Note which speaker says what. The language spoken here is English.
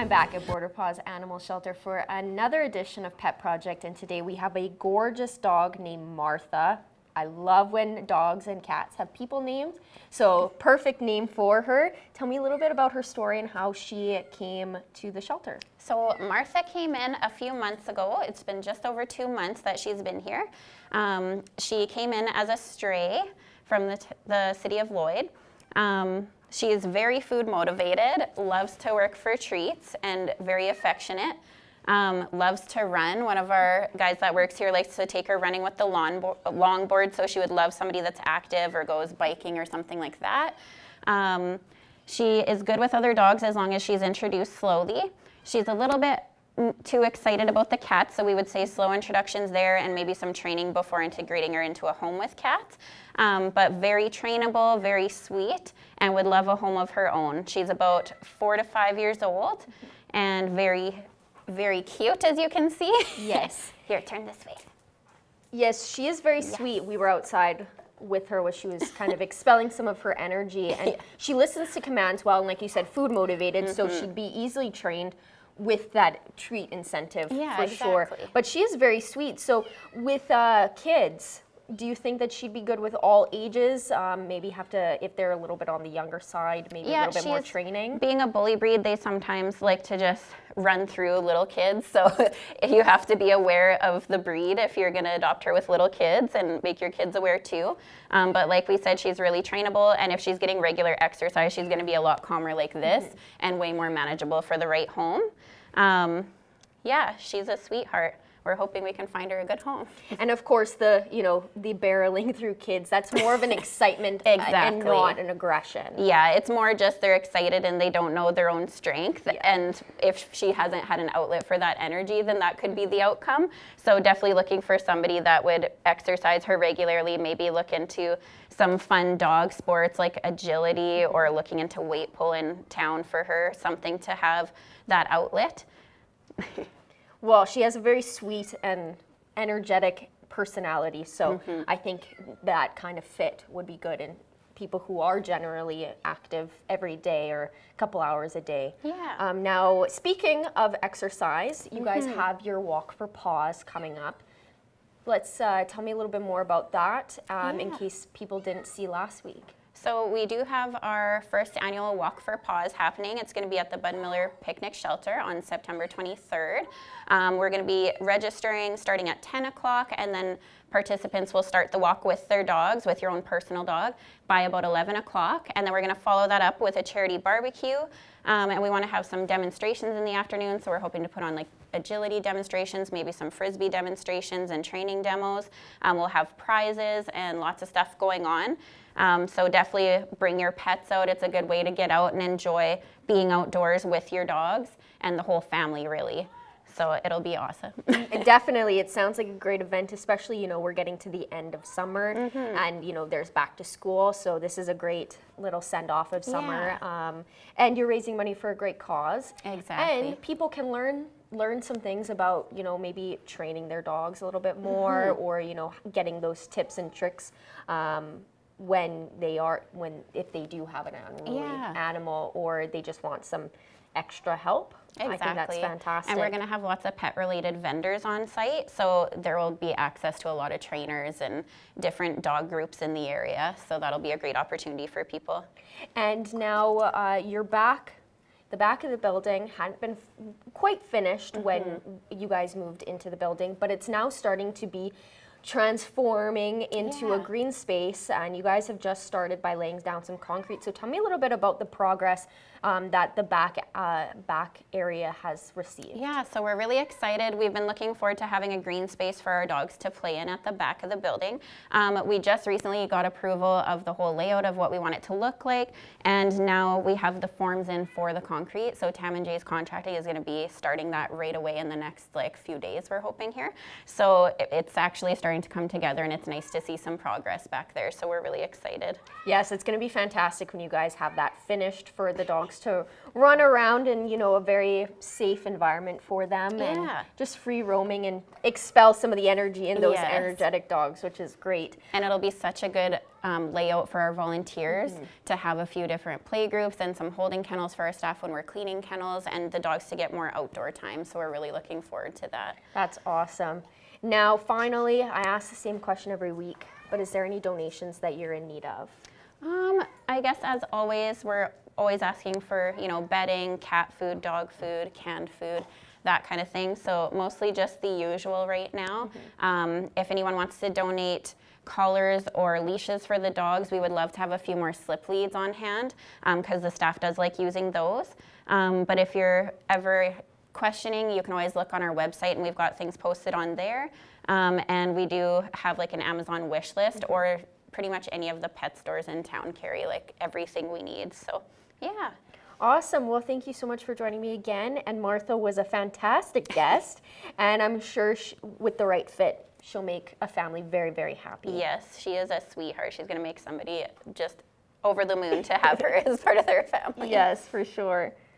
Speaker 1: I'm back at Border Paws Animal Shelter for another edition of Pet Project, and today we have a gorgeous dog named Martha. I love when dogs and cats have people named, so perfect name for her. Tell me a little bit about her story and how she came to the shelter.
Speaker 2: So Martha came in a few months ago. It's been just over 2 months that she's been here. She came in as a stray from the city of Lloyd. She is very food motivated, loves to work for treats, and very affectionate. Loves to run. One of our guys that works here likes to take her running with the longboard, so she would love somebody that's active or goes biking or something like that. She is good with other dogs as long as she's introduced slowly. She's a little bit too excited about the cats, so we would say slow introductions there and maybe some training before integrating her into a home with cats. But very trainable, very sweet, and would love a home of her own. She's about 4 to 5 years old and very, very cute, as you can see.
Speaker 1: Yes.
Speaker 2: Here, turn this way.
Speaker 1: Yes, she is very sweet. We were outside with her where she was kind of expelling some of her energy, and she listens to commands well, and like you said, food motivated, so she'd be easily trained with that treat incentive for sure. But she is very sweet. So with kids, do you think that she'd be good with all ages? Maybe have to, if they're a little bit on the younger side, maybe a little bit more training?
Speaker 2: Being a bully breed, they sometimes like to just run through little kids. So you have to be aware of the breed if you're going to adopt her with little kids, and make your kids aware too. But like we said, she's really trainable, and if she's getting regular exercise, she's going to be a lot calmer like this and way more manageable for the right home. Yeah, she's a sweetheart. We're hoping we can find her a good home.
Speaker 1: And of course, the barreling through kids, that's more of an excitement and not an aggression.
Speaker 2: Yeah, it's more just they're excited and they don't know their own strength. And if she hasn't had an outlet for that energy, then that could be the outcome. So definitely looking for somebody that would exercise her regularly, maybe look into some fun dog sports like agility, or looking into weight pull in town for her, something to have that outlet.
Speaker 1: Well, she has a very sweet and energetic personality, so I think that kind of fit would be good in people who are generally active every day or a couple hours a day.
Speaker 2: Yeah.
Speaker 1: Now, speaking of exercise, you guys have your Walk for Paws coming up. Let's tell me a little bit more about that in case people didn't see last week.
Speaker 2: So we do have our first annual Walk for Paws happening. It's going to be at the Bud Miller Picnic Shelter on September 23rd. We're going to be registering starting at 10 o'clock, and then participants will start the walk with their dogs, with your own personal dog, by about 11 o'clock. And then we're going to follow that up with a charity barbecue. And we want to have some demonstrations in the afternoon, so we're hoping to put on like agility demonstrations, maybe some frisbee demonstrations and training demos. We'll have prizes and lots of stuff going on. So definitely bring your pets out. It's a good way to get out and enjoy being outdoors with your dogs and the whole family, really. So it'll be awesome.
Speaker 1: Definitely. It sounds like a great event, especially, we're getting to the end of summer and, there's back to school. So this is a great little send off of summer. And you're raising money for a great cause.
Speaker 2: Exactly.
Speaker 1: And people can learn some things about, maybe training their dogs a little bit more or, getting those tips and tricks if they do have an animal or they just want some extra help.
Speaker 2: Exactly.
Speaker 1: I think that's fantastic.
Speaker 2: And we're going to have lots of pet-related vendors on site, so there will be access to a lot of trainers and different dog groups in the area, so that'll be a great opportunity for people.
Speaker 1: And now you're back. The back of the building hadn't been quite finished when you guys moved into the building, but it's now starting to be transforming into a green space, and you guys have just started by laying down some concrete. So tell me a little bit about the progress that the back area has received.
Speaker 2: Yeah, so we're really excited. We've been looking forward to having a green space for our dogs to play in at the back of the building. We just recently got approval of the whole layout of what we want it to look like, and now we have the forms in for the concrete. So Tam and Jay's Contracting is going to be starting that right away in the next few days, we're hoping here. So it's actually starting to come together, and it's nice to see some progress back there. So we're really excited.
Speaker 1: Yes, it's going to be fantastic when you guys have that finished for the dogs dogs to run around in, you know, a very safe environment for them and
Speaker 2: Yeah.
Speaker 1: just free roaming and expel some of the energy in those
Speaker 2: Yes.
Speaker 1: energetic dogs, which is great.
Speaker 2: And it'll be such a good layout for our volunteers to have a few different play groups and some holding kennels for our staff when we're cleaning kennels, and the dogs to get more outdoor time. So we're really looking forward to that.
Speaker 1: That's awesome. Now, finally, I ask the same question every week, but is there any donations that you're in need of?
Speaker 2: I guess as always, we're always asking for, you know, bedding, cat food, dog food, canned food, that kind of thing. So mostly just the usual right now. If anyone wants to donate collars or leashes for the dogs, we would love to have a few more slip leads on hand because the staff does like using those. But if you're ever questioning, you can always look on our website, and we've got things posted on there. And we do have like an Amazon wish list, or pretty much any of the pet stores in town carry like everything we need. So yeah.
Speaker 1: Awesome. Well, thank you so much for joining me again. And Martha was a fantastic guest, and I'm sure with the right fit, she'll make a family very, very happy.
Speaker 2: Yes, she is a sweetheart. She's going to make somebody just over the moon to have her as part of their family.
Speaker 1: Yes, for sure.